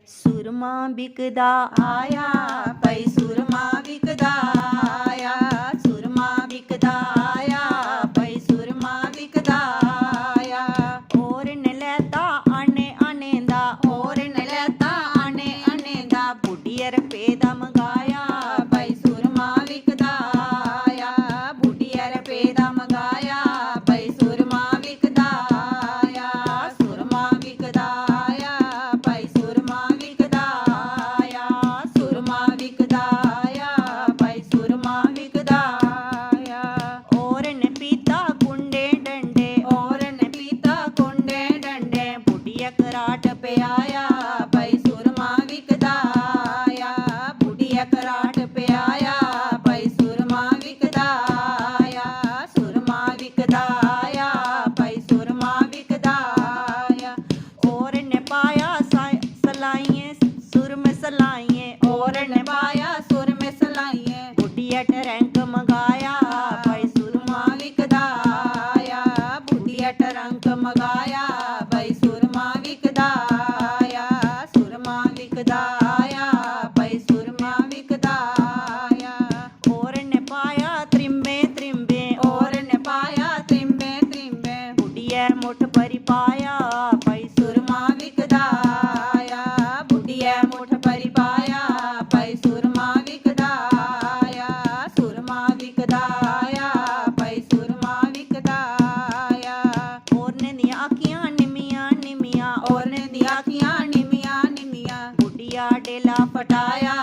सुरमा बिकदा आया भाई सुरमा बिकदा आया, सुरमा बिकदा आया भाई सुरमा बिकदा आया। और ने लैता आने आने दा, और ने लैता आने आने दा, बुढ़िया रपे दा मंगाया भाई सुरमा बिकदा आया, बुढ़िया रपे दा मंगाया भाई सुरमा बिकदा आया, सुरमा बिकदा आया भाई सुरमा बिकदा आया, सुरमा बिकदा आया भाई सुरमा बिकदा आया। और ने पीता कुंडे डंडे, और ने पीता कुंडे डंडे, बुढ़िया कराट पे आया भाई सुरमा बिकदा आया, बुढ़िया कराट पे आया भाई सुरमा बिकदा आया, सुरमा बिकदा आया भाई सुरमा बिकदा आया। और ने पाया सलाइए सुर में सलाइए, और ने पाया सुर में सलाइए, बुढ़िया टरंक मंगाया भाई सुरमा बिकदा आया, बुढ़िया टरंक मंगाया भाई सुरमा बिकदा आया, सुरमा बिकदा आया भाई सुरमा बिकदा आया। और ने पाया त्रिम्बे त्रिम्बे, और ने पाया त्रिम्बे त्रिम्बे, बुढ़िया मुठ भरी पाया भाई सुरमा बिकदा आया, बुढ़िया मुठ भरी पाया भाई सुरमा बिकदा आया, सुरमा बिकदा आया भाई सुरमा बिकदा आया। और ने दिया आखियां निमिया निमिया, और ने दिया आखियां निमिया निमिया, बुढ़िया डेला फटाया